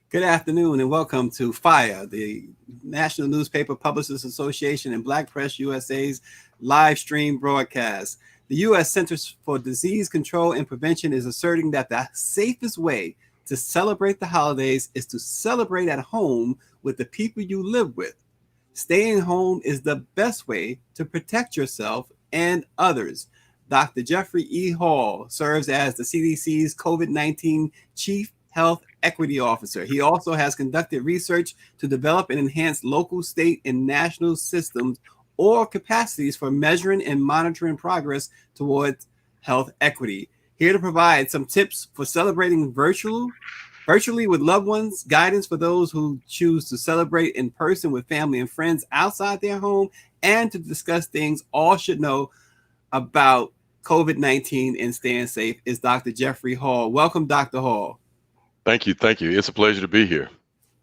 Good afternoon and welcome to FIRE, the National Newspaper Publishers Association and Black Press USA's live stream broadcast. The U.S. Centers for Disease Control and Prevention is asserting that the safest way to celebrate the holidays is to celebrate at home with the people you live with. Staying home is the best way to protect yourself and others. Dr. Jeffrey E. Hall serves as the CDC's COVID-19 Chief Health Equity Officer. He also has conducted research to develop and enhance local, state, and national systems or capacities for measuring and monitoring progress towards health equity. Here to provide some tips for celebrating virtually with loved ones, guidance for those who choose to celebrate in person with family and friends outside their home, and to discuss things all should know about COVID-19 and staying safe is Dr. Jeffrey Hall. Welcome, Dr. Hall. Thank you. Thank you. It's a pleasure to be here.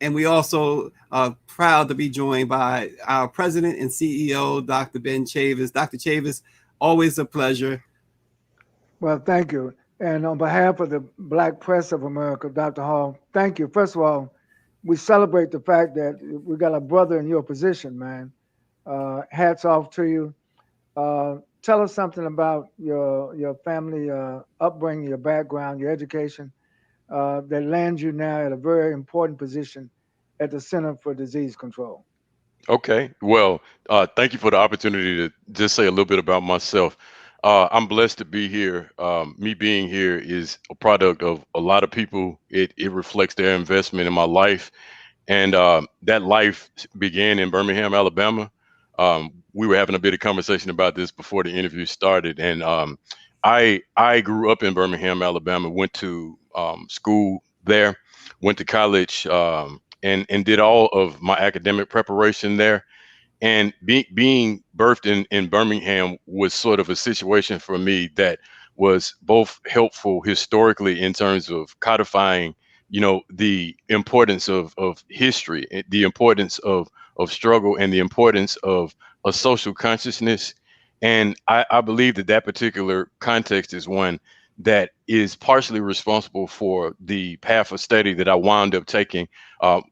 And we also are proud to be joined by our president and CEO, Dr. Ben Chavis. Dr. Chavis, always a pleasure. Well, thank you. And on behalf of the Black Press of America, Dr. Hall, thank you. First of all, we celebrate the fact that we got a brother in your position, man. Hats off to you. Tell us something about your family upbringing, your background, your education that lands you now at a very important position at the Center for Disease Control. Okay. Well, thank you for the opportunity to just say a little bit about myself. I'm blessed to be here. Me being here is a product of a lot of people. It reflects their investment in my life. And that life began in Birmingham, Alabama. We were having a bit of conversation about this before the interview started. And I grew up in Birmingham, Alabama, went to school there, went to college, and did all of my academic preparation there. And being birthed in Birmingham was sort of a situation for me that was both helpful historically in terms of codifying, the importance of history, the importance of struggle, and the importance of a social consciousness. And I believe that particular context is one that is partially responsible for the path of study that I wound up taking,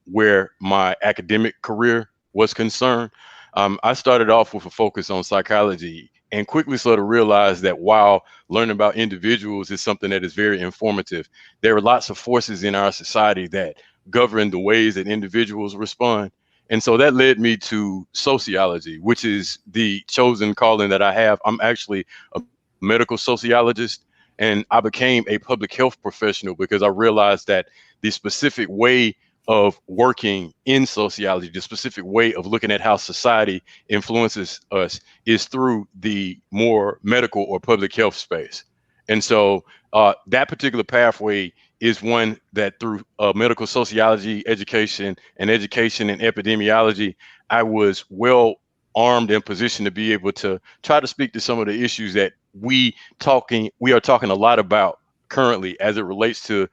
where my academic career was concerned. I started off with a focus on psychology and quickly sort of realized that while learning about individuals is something that is very informative, there are lots of forces in our society that govern the ways that individuals respond. And so that led me to sociology, which is the chosen calling that I have. I'm actually a medical sociologist, and I became a public health professional because I realized that the specific way of working in sociology, the specific way of looking at how society influences us is through the more medical or public health space. And so that particular pathway is one that through medical sociology education and epidemiology, I was well armed and positioned to be able to try to speak to some of the issues that we are talking a lot about currently as it relates to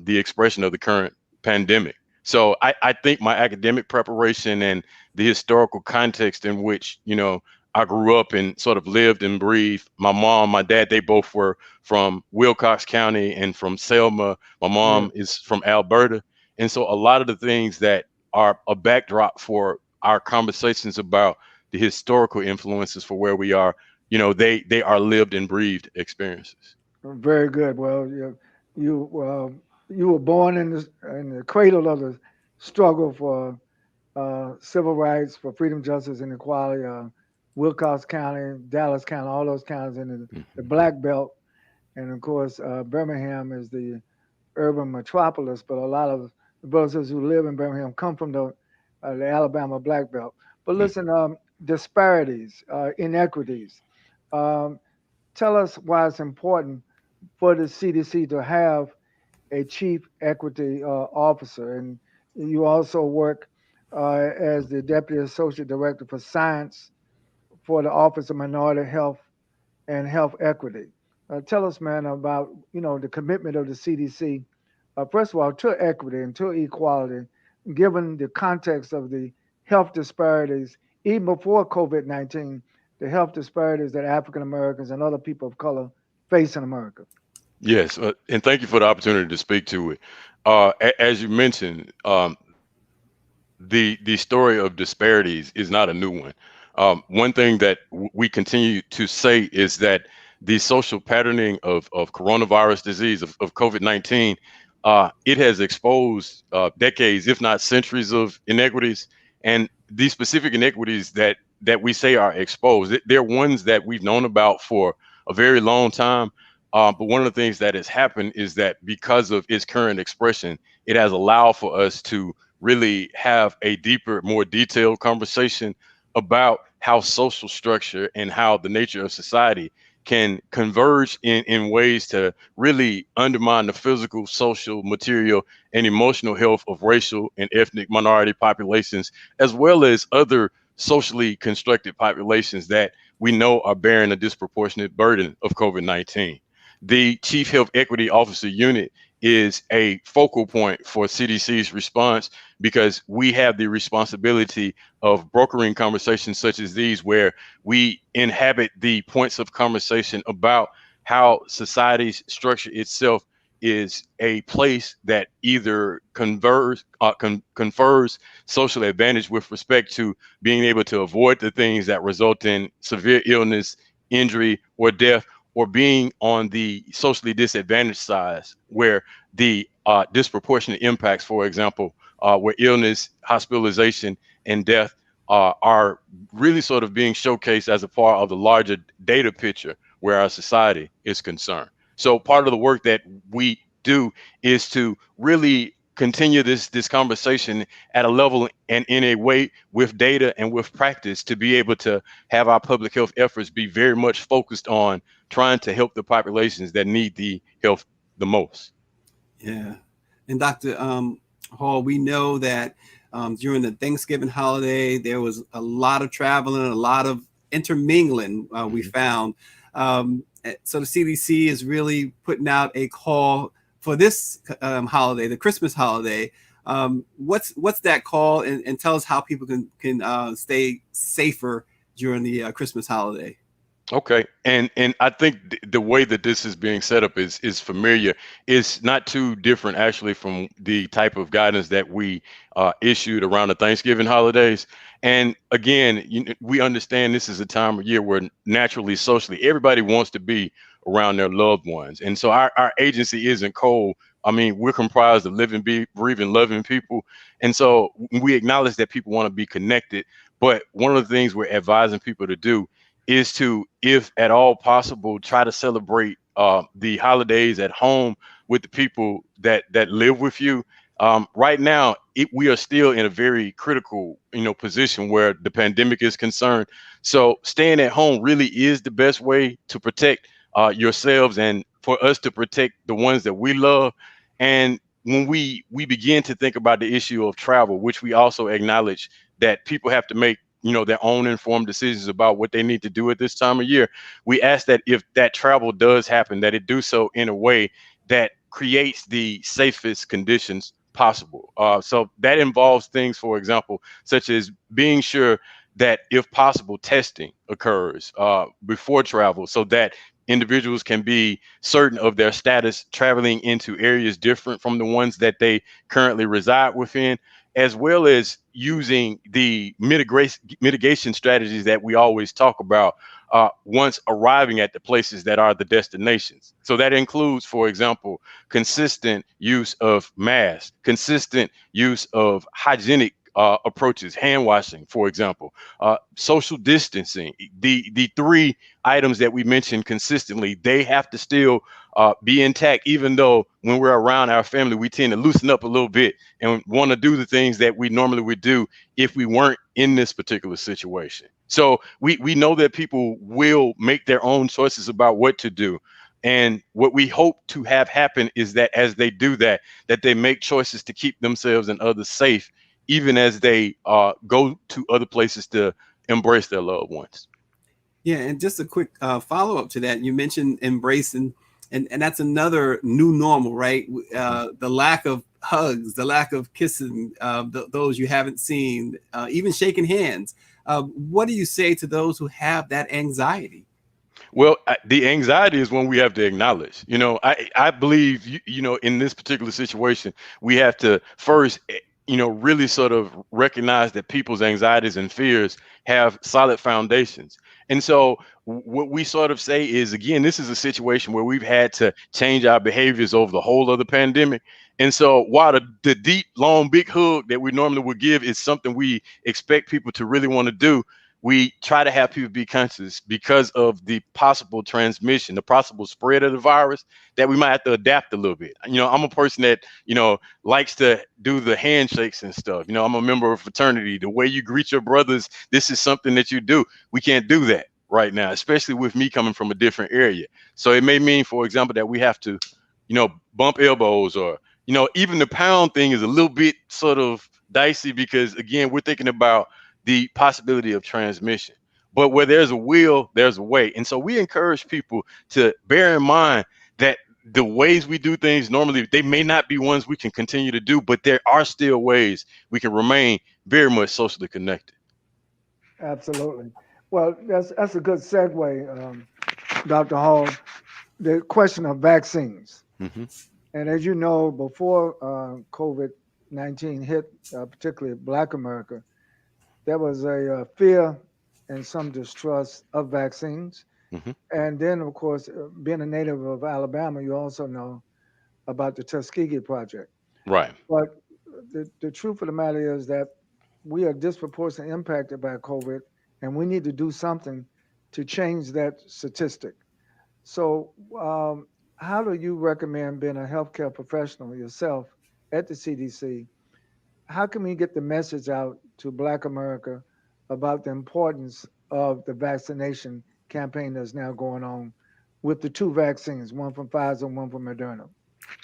the expression of the current pandemic. So I think my academic preparation and the historical context in which, I grew up and sort of lived and breathed. My mom, my dad, they both were from Wilcox County and from Selma. My Yeah. mom is from Alberta. And so a lot of the things that are a backdrop for our conversations about the historical influences for where we are, they are lived and breathed experiences. Very good. Well, you were born in the cradle of the struggle for civil rights, for freedom, justice, and equality. Wilcox County, Dallas County, all those counties in the Mhm. Black Belt, and of course Birmingham is the urban metropolis. But a lot of the brothers who live in Birmingham come from the Alabama Black Belt. But Mhm. listen, disparities, inequities. Um, Tell us why it's important for the CDC to have a chief equity officer, and you also work as the deputy associate director for science for the Office of Minority Health and Health Equity. Tell us, man, about the commitment of the CDC, first of all, to equity and to equality, given the context of the health disparities, even before COVID-19, the health disparities that African Americans and other people of color face in America. Yes, and thank you for the opportunity to speak to it. As you mentioned, the story of disparities is not a new one. One thing that we continue to say is that the social patterning of coronavirus disease, of COVID-19, it has exposed decades, if not centuries, of inequities. And these specific inequities that we say are exposed, they're ones that we've known about for a very long time. But one of the things that has happened is that because of its current expression, it has allowed for us to really have a deeper, more detailed conversation about how social structure and how the nature of society can converge in ways to really undermine the physical, social, material, and emotional health of racial and ethnic minority populations, as well as other socially constructed populations that we know are bearing a disproportionate burden of COVID-19. The Chief Health Equity Officer Unit is a focal point for CDC's response because we have the responsibility of brokering conversations such as these, where we inhabit the points of conversation about how society's structure itself is a place that either confers social advantage with respect to being able to avoid the things that result in severe illness, injury, or death, or being on the socially disadvantaged side, where the disproportionate impacts, for example, where illness, hospitalization, and death are really sort of being showcased as a part of the larger data picture where our society is concerned. So part of the work that we do is to really continue this conversation at a level and in a way with data and with practice to be able to have our public health efforts be very much focused on trying to help the populations that need the help the most. Yeah. And Dr. Hall, we know that during the Thanksgiving holiday, there was a lot of traveling, a lot of intermingling we found. So the CDC is really putting out a call for this holiday, the Christmas holiday. What's that call? And tell us how people can stay safer during the Christmas holiday. Okay, and I think the way that this is being set up is familiar. It's not too different actually from the type of guidance that we issued around the Thanksgiving holidays. And again, we understand this is a time of year where naturally, socially, everybody wants to be around their loved ones, and so our agency isn't cold. I mean, we're comprised of living, breathing, loving people, and so we acknowledge that people want to be connected. But one of the things we're advising people to do is to, if at all possible, try to celebrate the holidays at home with the people that live with you. Right now, we are still in a very critical, position where the pandemic is concerned. So staying at home really is the best way to protect yourselves and for us to protect the ones that we love. And when we begin to think about the issue of travel, which we also acknowledge that people have to make their own informed decisions about what they need to do at this time of year, we ask that if that travel does happen, that it do so in a way that creates the safest conditions possible. So that involves things, for example, such as being sure that if possible, testing occurs before travel so that individuals can be certain of their status traveling into areas different from the ones that they currently reside within, as well as using the mitigation strategies that we always talk about once arriving at the places that are the destinations. So that includes, for example, consistent use of masks, consistent use of hygienic approaches, hand washing, for example, social distancing. The three items that we mentioned consistently, they have to still be intact, even though when we're around our family, we tend to loosen up a little bit and want to do the things that we normally would do if we weren't in this particular situation. So we know that people will make their own choices about what to do. And what we hope to have happen is that as they do that, that they make choices to keep themselves and others safe, even as they go to other places to embrace their loved ones. Yeah, and just a quick follow-up to that. You mentioned embracing, and that's another new normal, right? The lack of hugs, the lack of kissing, those you haven't seen, even shaking hands. What do you say to those who have that anxiety? Well, the anxiety is one we have to acknowledge. I believe, in this particular situation, we have to first, really sort of recognize that people's anxieties and fears have solid foundations. And so what we sort of say is, again, this is a situation where we've had to change our behaviors over the whole of the pandemic. And so while the deep, long, big hug that we normally would give is something we expect people to really want to do, we try to have people be conscious because of the possible transmission, the possible spread of the virus, that we might have to adapt a little bit. I'm a person that, likes to do the handshakes and stuff. I'm a member of a fraternity. The way you greet your brothers, this is something that you do. We can't do that right now, especially with me coming from a different area. So it may mean, for example, that we have to, bump elbows, or, even the pound thing is a little bit sort of dicey because, again, we're thinking about the possibility of transmission. But where there's a will, there's a way. And so we encourage people to bear in mind that the ways we do things normally, they may not be ones we can continue to do, but there are still ways we can remain very much socially connected. Absolutely. Well, that's a good segue, Dr. Hall. The question of vaccines. Mm-hmm. And as you know, before COVID-19 hit, particularly Black America, there was a fear and some distrust of vaccines. Mm-hmm. And then, of course, being a native of Alabama, you also know about the Tuskegee Project. Right. But the truth of the matter is that we are disproportionately impacted by COVID, and we need to do something to change that statistic. So how do you recommend, being a healthcare professional yourself at the CDC, how can we get the message out to Black America about the importance of the vaccination campaign that's now going on with the two vaccines, one from Pfizer and one from Moderna?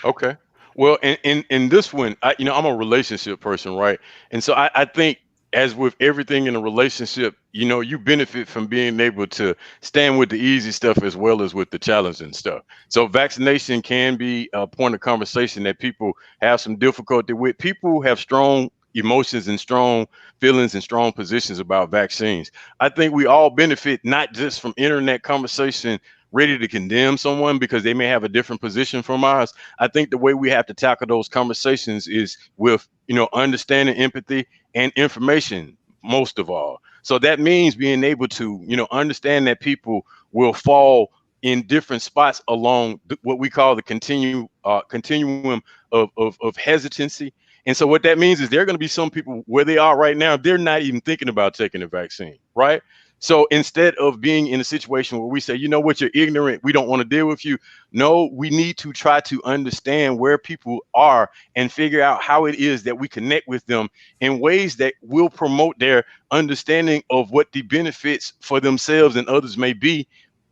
Okay. Well, in this one, I'm a relationship person, right? And so I think, as with everything in a relationship, you benefit from being able to stand with the easy stuff as well as with the challenging stuff. So vaccination can be a point of conversation that people have some difficulty with. People have strong emotions and strong feelings and strong positions about vaccines. I think we all benefit not just from internet conversation ready to condemn someone because they may have a different position from ours. I think the way we have to tackle those conversations is with, understanding, empathy, and information, most of all. So that means being able to, understand that people will fall in different spots along what we call the continuum of hesitancy. And so what that means is there are going to be some people where they are right now, they're not even thinking about taking the vaccine, right? So instead of being in a situation where we say, you know what, you're ignorant, we don't want to deal with you. No, we need to try to understand where people are and figure out how it is that we connect with them in ways that will promote their understanding of what the benefits for themselves and others may be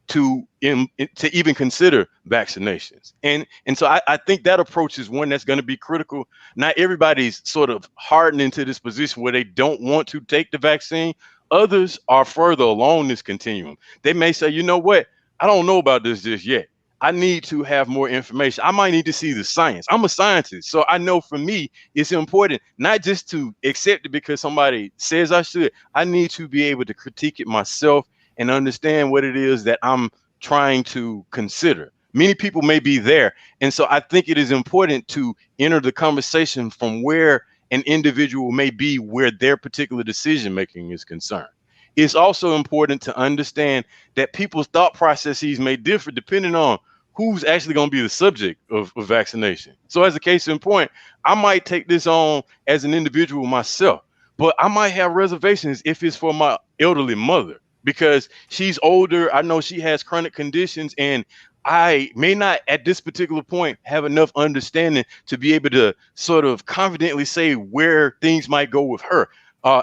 to even consider vaccinations. And so I think that approach is one that's going to be critical. Not everybody's sort of hardened into this position where they don't want to take the vaccine. Others are further along this continuum. They may say, you know what, I don't know about this just yet. I need to have more information. I might need to see the science. I'm a scientist, so I know for me, it's important not just to accept it because somebody says I should. I need to be able to critique it myself and understand what it is that I'm trying to consider. Many people may be there. And so I think it is important to enter the conversation from where an individual may be, where their particular decision making is concerned. It's also important to understand that people's thought processes may differ depending on who's actually going to be the subject of vaccination. So as a case in point, I might take this on as an individual myself, but I might have reservations if it's for my elderly mother, because she's older. I know she has chronic conditions, and I may not at this particular point have enough understanding to be able to sort of confidently say where things might go with her.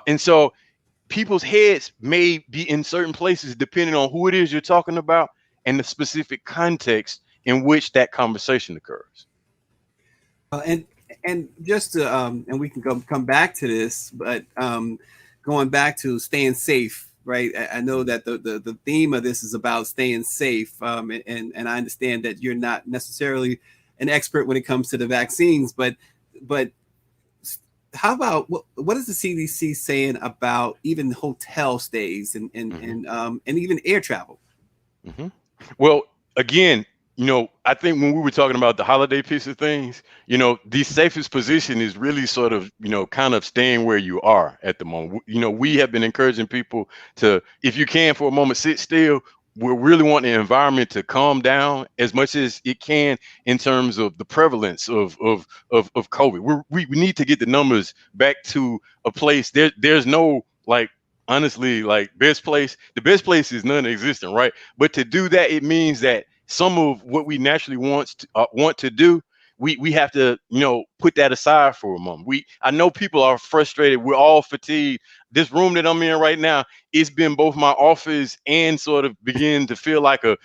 And so people's heads may be in certain places depending on who it is you're talking about and the specific context in which that conversation occurs. And just to and we can come back to this, but going back to staying safe. Right. I know that the theme of this is about staying safe. And I understand that you're not necessarily an expert when it comes to the vaccines, but how about what is the CDC saying about even hotel stays and even air travel? Mm-hmm. Well, again, I think when we were talking about the holiday piece of things, the safest position is really sort of, kind of staying where you are at the moment. We have been encouraging people to, if you can for a moment, sit still. We're really wanting the environment to calm down as much as it can in terms of the prevalence of COVID. We need to get the numbers back to a place. There's no, like, honestly, like, best place. The best place is non-existent, right? But to do that, it means that some of what we naturally want to do, we have to, put that aside for a moment. I know people are frustrated. We're all fatigued. This room that I'm in right now, it's been both my office and sort of begin to feel like a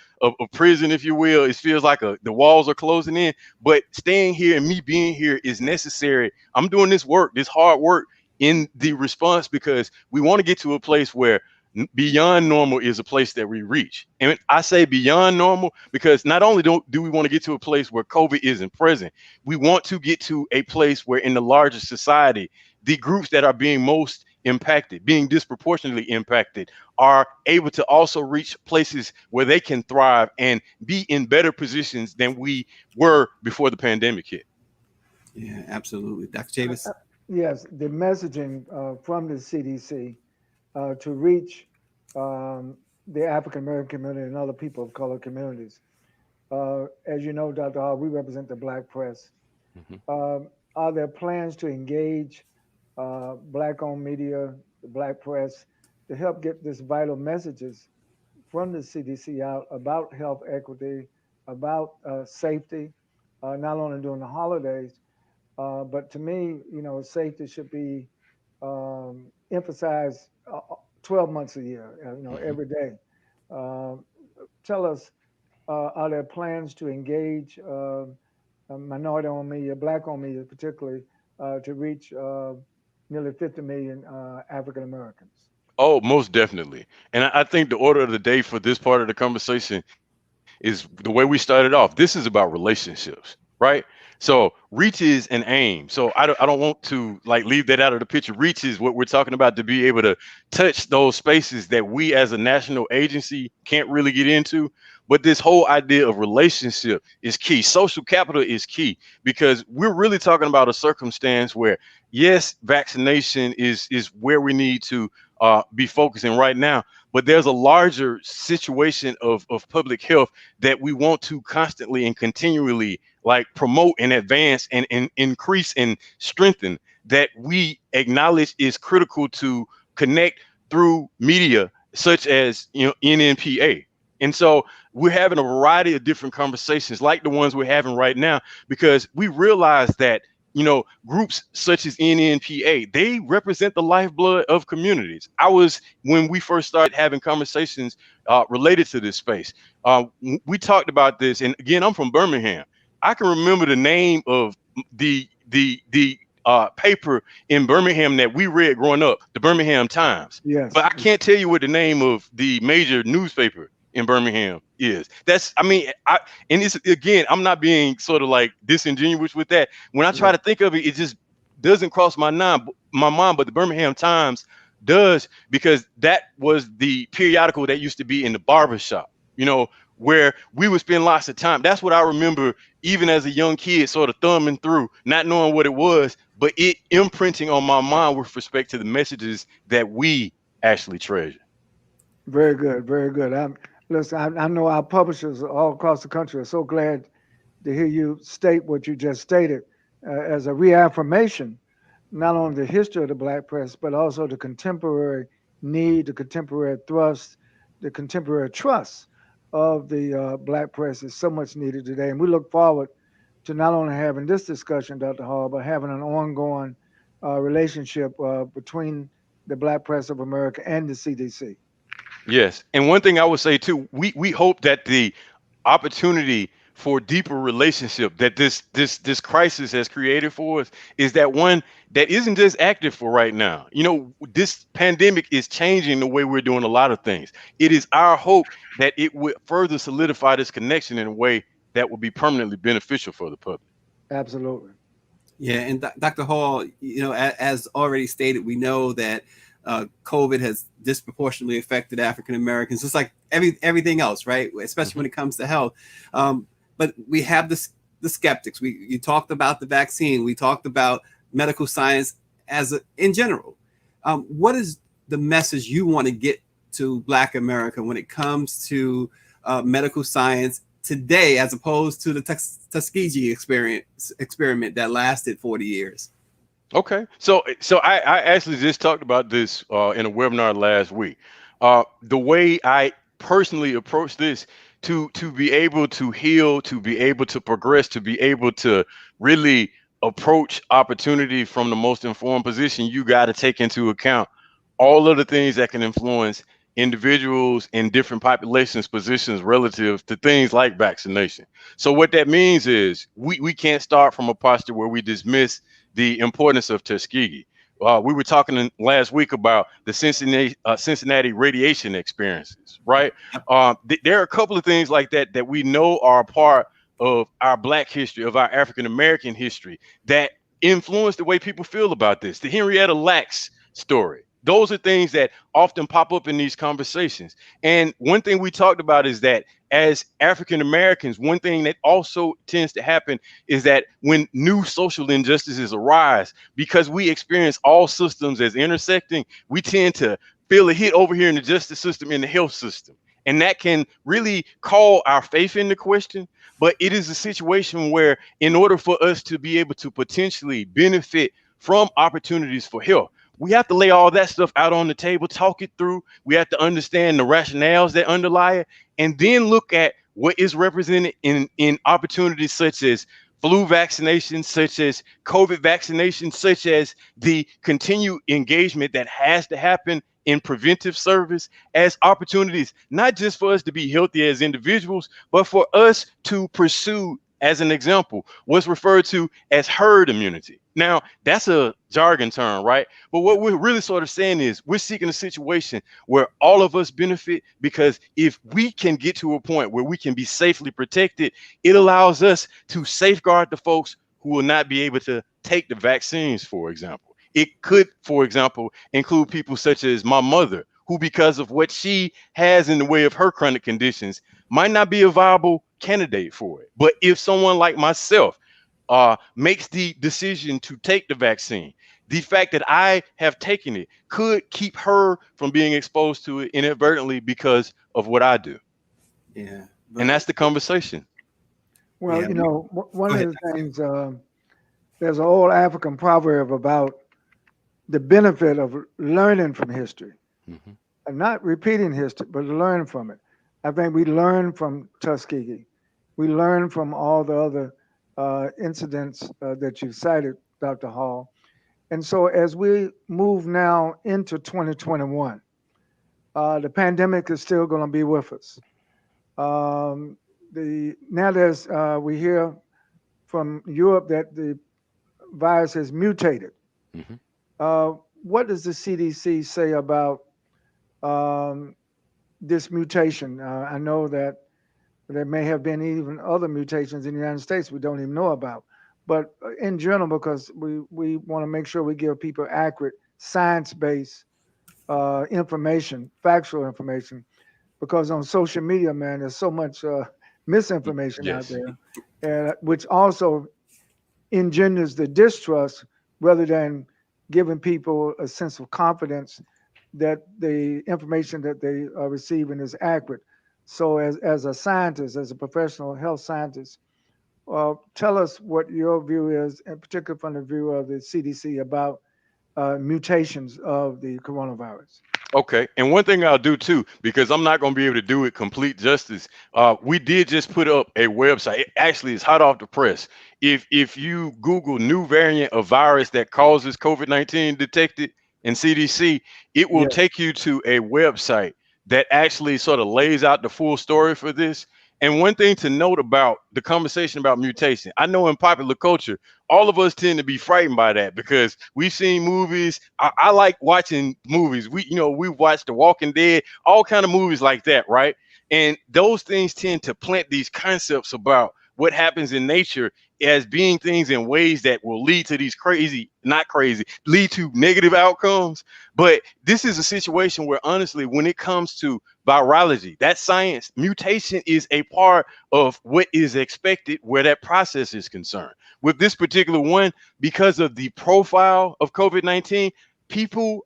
prison, if you will. It feels like the walls are closing in. But staying here and me being here is necessary. I'm doing this work, this hard work, in the response, because we want to get to a place where beyond normal is a place that we reach. And I say beyond normal because not only do we want to get to a place where COVID isn't present, we want to get to a place where in the larger society, the groups that are being most impacted, being disproportionately impacted, are able to also reach places where they can thrive and be in better positions than we were before the pandemic hit. Yeah, absolutely. Dr. Chavis? Yes, the messaging from the CDC to reach the African American community and other people of color communities. As you know, Dr. Hall, we represent the Black press. Are there plans to engage Black-owned media, the Black press, to help get this vital messages from the CDC out about health equity, about safety, not only during the holidays, but to me, safety should be emphasized 12 months a year, every day. Tell us, are there plans to engage minority-owned media, Black-owned media particularly, to reach nearly 50 million African Americans? Oh, most definitely. And I think the order of the day for this part of the conversation is the way we started off. This is about relationships, right? So reach is an aim. So I don't want to, like, leave that out of the picture. Reach is what we're talking about, to be able to touch those spaces that we as a national agency can't really get into. But this whole idea of relationship is key. Social capital is key, because we're really talking about a circumstance where, yes, vaccination is where we need to be focusing right now. But there's a larger situation of public health that we want to constantly and continually, like, promote and advance and increase and strengthen, that we acknowledge is critical to connect through media such as, NNPA. And so we're having a variety of different conversations like the ones we're having right now, because we realize that, groups such as NNPA, they represent the lifeblood of communities. When we first started having conversations related to this space, we talked about this. And again, I'm from Birmingham. I can remember the name of the paper in Birmingham that we read growing up, the Birmingham Times. Yes. But I can't tell you what the name of the major newspaper in Birmingham is. And it's, again, I'm not being sort of like disingenuous with that. When I try to think of it, it just doesn't cross my mind, but the Birmingham Times does, because that was the periodical that used to be in the barbershop, where we would spend lots of time. That's what I remember, even as a young kid, sort of thumbing through, not knowing what it was, but it imprinting on my mind with respect to the messages that we actually treasure. Very good, very good. Listen, I know our publishers all across the country are so glad to hear you state what you just stated as a reaffirmation, not only the history of the Black press, but also the contemporary need, the contemporary thrust, the contemporary trust of the Black press is so much needed today. And we look forward to not only having this discussion, Dr. Hall, but having an ongoing relationship between the Black press of America and the CDC. Yes. And one thing I would say too, we hope that the opportunity for deeper relationship that this crisis has created for us is that one that isn't just active for right now. This pandemic is changing the way we're doing a lot of things. It is our hope that it would further solidify this connection in a way that will be permanently beneficial for the public. Absolutely. Yeah, and Dr. Hall, as already stated, we know that COVID has disproportionately affected African Americans, just like everything else, right? Especially when it comes to health. But we have the skeptics. You talked about the vaccine. We talked about medical science in general. What is the message you want to get to Black America when it comes to medical science today, as opposed to the Tuskegee experiment that lasted 40 years? Okay, so I actually just talked about this in a webinar last week. The way I personally approach this, to be able to heal, to be able to progress, to be able to really approach opportunity from the most informed position, you got to take into account all of the things that can influence individuals in different populations positions relative to things like vaccination. So what that means is we can't start from a posture where we dismiss the importance of Tuskegee. We were talking last week about the Cincinnati radiation experiences, right? There are a couple of things like that we know are a part of our Black history, of our African American history, that influence the way people feel about this. The Henrietta Lacks story. Those are things that often pop up in these conversations. And one thing we talked about is that as African Americans, one thing that also tends to happen is that when new social injustices arise, because we experience all systems as intersecting, we tend to feel a hit over here in the justice system, in the health system. And that can really call our faith into question. But it is a situation where, in order for us to be able to potentially benefit from opportunities for health, we have to lay all that stuff out on the table, talk it through. We have to understand the rationales that underlie it, and then look at what is represented in opportunities such as flu vaccinations, such as COVID vaccinations, such as the continued engagement that has to happen in preventive service, as opportunities, not just for us to be healthy as individuals, but for us to pursue, as an example, what's referred to as herd immunity. Now, that's a jargon term, right? But what we're really sort of saying is we're seeking a situation where all of us benefit, because if we can get to a point where we can be safely protected, it allows us to safeguard the folks who will not be able to take the vaccines, for example. It could, for example, include people such as my mother, who, because of what she has in the way of her chronic conditions, might not be a viable candidate for it. But if someone like myself makes the decision to take the vaccine, the fact that I have taken it could keep her from being exposed to it inadvertently because of what I do. Yeah. And that's the conversation. Well, Yeah. you know, one of the things, there's an old African proverb about the benefit of learning from history, and not repeating history, but learn from it. I think we learn from Tuskegee. We learn from all the other incidents that you cited, Dr. Hall. And so as we move now into 2021, the pandemic is still going to be with us. We hear from Europe that the virus has mutated. What does the CDC say about this mutation? I know that there may have been even other mutations in the United States we don't even know about. But in general, because we want to make sure we give people accurate, science-based information, factual information, because on social media, man, there's so much misinformation out there, which also engenders the distrust rather than giving people a sense of confidence that the information that they are receiving is accurate. So as a scientist, as a professional health scientist, tell us what your view is, in particular from the view of the CDC, about mutations of the coronavirus. Okay, and one thing I'll do too, because I'm not going to be able to do it complete justice, we did just put up a website. It actually is hot off the press. If you Google new variant of virus that causes COVID-19 detected in CDC, it will take you to a website that actually sort of lays out the full story for this. And one thing to note about the conversation about mutation, I know in popular culture, all of us tend to be frightened by that because we've seen movies. I like watching movies. We've watched The Walking Dead, all kind of movies like that, right? And those things tend to plant these concepts about what happens in nature as being things in ways that will lead to these lead to negative outcomes. But this is a situation where, honestly, when it comes to virology, that science, mutation is a part of what is expected where that process is concerned. With this particular one, because of the profile of COVID-19, people,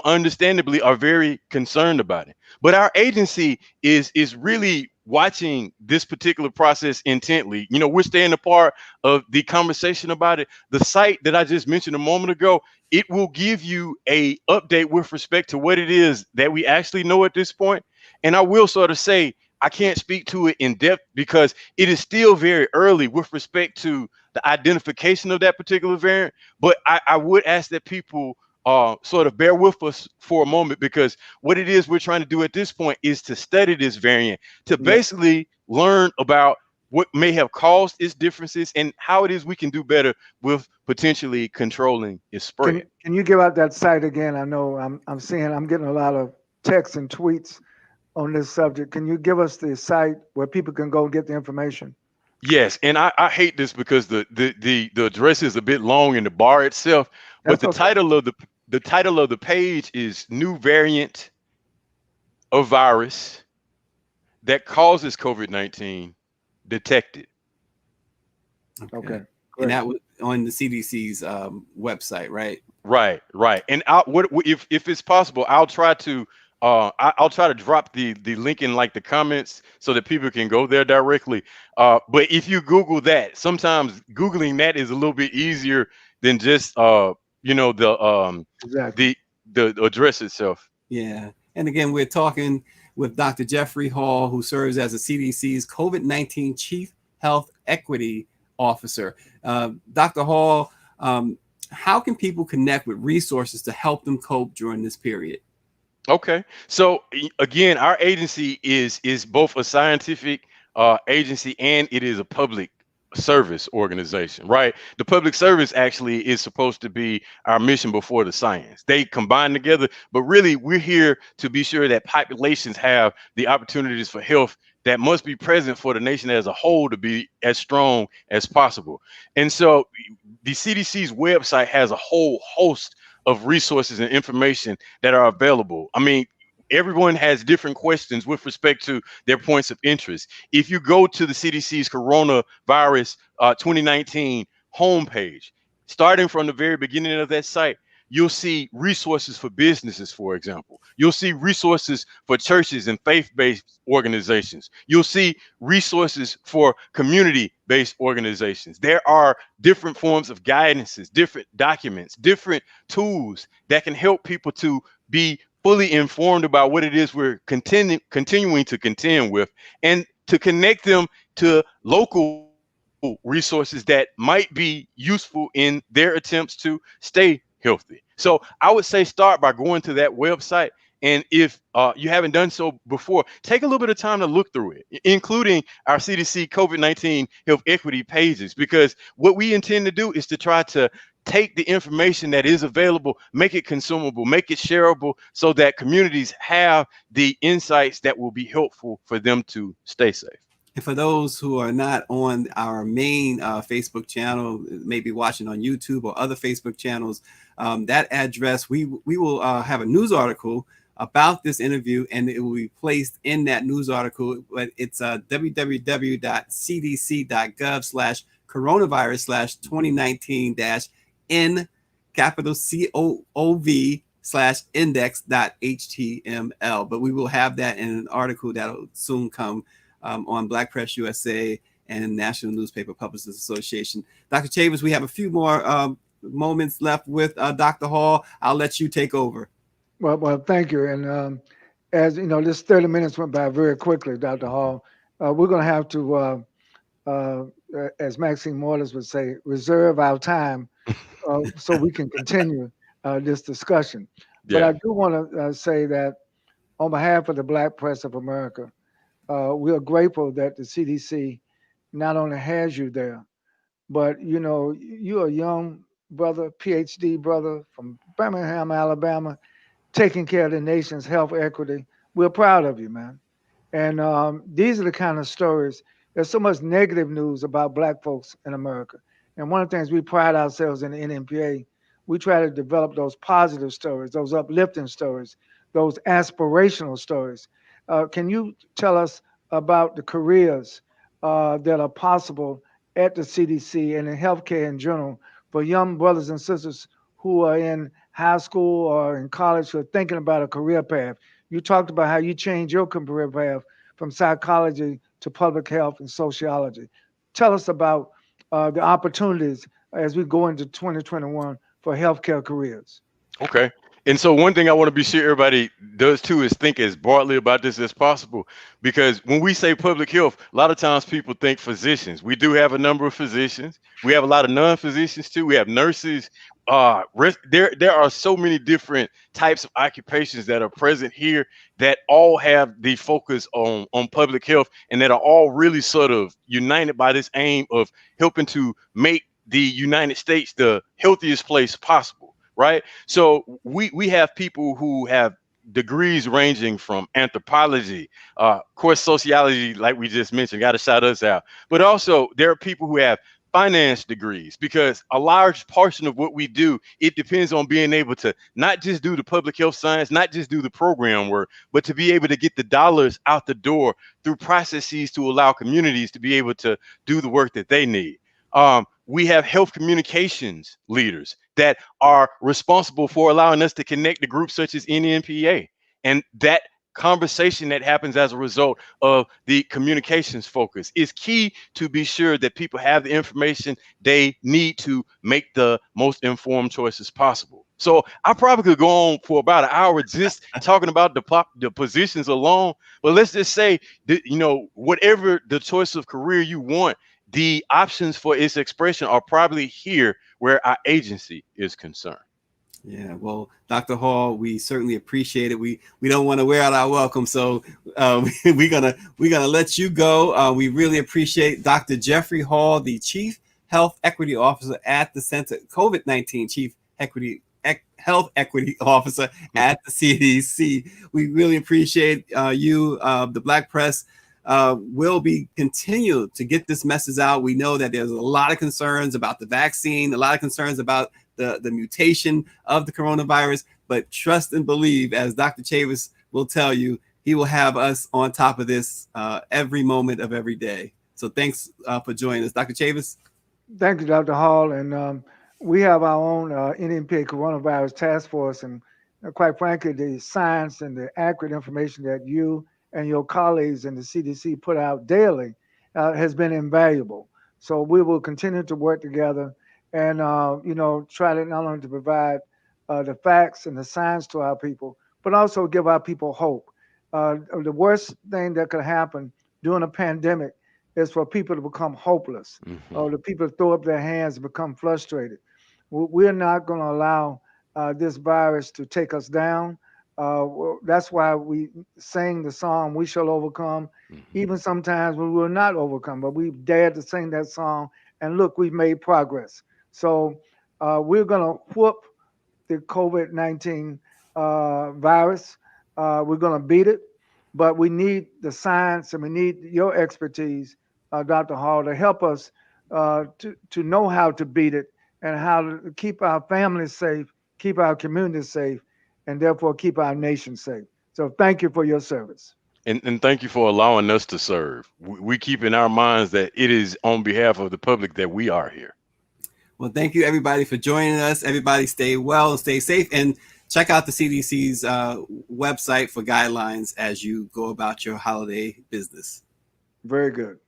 understandably are very concerned about it. But our agency is really watching this particular process intently. We're staying a part of the conversation about it. The site that I just mentioned a moment ago, it will give you a update with respect to what it is that we actually know at this point. And I will sort of say, I can't speak to it in depth because it is still very early with respect to the identification of that particular variant. But I would ask that people sort of bear with us for a moment, because what it is we're trying to do at this point is to study this variant, to basically learn about what may have caused its differences and how it is we can do better with potentially controlling its spread. Can you give out that site again? I know I'm getting a lot of texts and tweets on this subject. Can you give us the site where people can go and get the information? Yes, and I hate this because the address is a bit long in the bar itself, but the title of the page is New Variant of Virus that Causes COVID-19 Detected. Okay. And that was on the CDC's website, right? Right. And if it's possible, I'll try to drop the link in like the comments so that people can go there directly. But if you Google that, sometimes Googling that is a little bit easier than just Exactly. the address itself. Yeah. And again, we're talking with Dr. Jeffrey Hall, who serves as the CDC's COVID-19 Chief Health Equity Officer. Dr. Hall, how can people connect with resources to help them cope during this period? Okay. So again, our agency is both a scientific agency and it is a public service organization, right? The public service actually is supposed to be our mission before the science. They combine together, but really we're here to be sure that populations have the opportunities for health that must be present for the nation as a whole to be as strong as possible. And so the CDC's website has a whole host of resources and information that are available. I mean, everyone has different questions with respect to their points of interest. If you go to the CDC's coronavirus 2019 homepage, starting from the very beginning of that site, you'll see resources for businesses, for example. You'll see resources for churches and faith-based organizations. You'll see resources for community-based organizations. There are different forms of guidances, different documents, different tools that can help people to be fully informed about what it is we're continuing to contend with, and to connect them to local resources that might be useful in their attempts to stay healthy. So I would say start by going to that website. And if you haven't done so before, take a little bit of time to look through it, including our CDC COVID-19 health equity pages, because what we intend to do is to try to take the information that is available, make it consumable, make it shareable, so that communities have the insights that will be helpful for them to stay safe. And for those who are not on our main Facebook channel, maybe watching on YouTube or other Facebook channels, that address, we will have a news article about this interview, and it will be placed in that news article. But it's www.cdc.gov/coronavirus/2019-N capital COV/index.html. But we will have that in an article that will soon come on Black Press USA and National Newspaper Publishers Association. Dr. Chavez, we have a few more moments left with Dr. Hall. I'll let you take over. Well, thank you. And as you know, this 30 minutes went by very quickly, Dr. Hall. We're going to have to, as Maxine Morris would say, reserve our time so we can continue this discussion. But I do want to say that on behalf of the Black Press of America, we are grateful that the CDC not only has you there, but you're a young brother, Ph.D. brother from Birmingham, Alabama, taking care of the nation's health equity. We're proud of you, man. And these are the kind of stories There's so much negative news about Black folks in America. And one of the things we pride ourselves in the NMPA, we try to develop those positive stories, those uplifting stories, those aspirational stories. Can you tell us about the careers that are possible at the CDC and in healthcare in general for young brothers and sisters who are in high school or in college who are thinking about a career path? You talked about how you changed your career path from psychology to public health and sociology. Tell us about the opportunities as we go into 2021 for healthcare careers. Okay. And so one thing I want to be sure everybody does too is think as broadly about this as possible, because when we say public health, a lot of times people think physicians. We do have a number of physicians. We have a lot of non-physicians too. We have nurses. There are so many different types of occupations that are present here that all have the focus on public health, and that are all really sort of united by this aim of helping to make the United States the healthiest place possible. Right. So we have people who have degrees ranging from anthropology, of course, sociology, like we just mentioned, got to shout us out. But also there are people who have finance degrees, because a large portion of what we do, it depends on being able to not just do the public health science, not just do the program work, but to be able to get the dollars out the door through processes to allow communities to be able to do the work that they need. We have health communications leaders that are responsible for allowing us to connect to groups such as NMPA, and that conversation that happens as a result of the communications focus is key to be sure that people have the information they need to make the most informed choices possible. So I probably could go on for about an hour just talking about the positions alone, but let's just say that, you know, whatever the choice of career you want, the options for its expression are probably here where our agency is concerned. Yeah, well, Dr. Hall, we certainly appreciate it. We don't want to wear out our welcome, so we're gonna let you go. We really appreciate Dr. Jeffrey Hall, the Chief Health Equity Officer at the Center, COVID-19 Chief Health Equity Officer at the CDC. We really appreciate you. The Black press will be continued to get this message out. We know that there's a lot of concerns about the vaccine, a lot of concerns about the mutation of the coronavirus, but trust and believe, as Dr. Chavis will tell you, he will have us on top of this every moment of every day. So thanks for joining us, Dr. Chavis. Thank you, Dr. Hall. And we have our own NMPA coronavirus task force, and quite frankly, the science and the accurate information that you and your colleagues in the CDC put out daily has been invaluable. So we will continue to work together and, try to not only to provide the facts and the science to our people, but also give our people hope. The worst thing that could happen during a pandemic is for people to become hopeless, or the people to throw up their hands and become frustrated. We're not going to allow this virus to take us down. That's why we sang the song, "We Shall Overcome," even sometimes we will not overcome, but we dared to sing that song, and look, we've made progress. So we're going to whoop the COVID-19 virus. We're going to beat it, but we need the science and we need your expertise, Dr. Hall, to help us to know how to beat it and how to keep our families safe, keep our communities safe, and therefore keep our nation safe. So thank you for your service. And thank you for allowing us to serve. We keep in our minds that it is on behalf of the public that we are here. Well, thank you, everybody, for joining us. Everybody stay well and stay safe, and check out the CDC's website for guidelines as you go about your holiday business. Very good.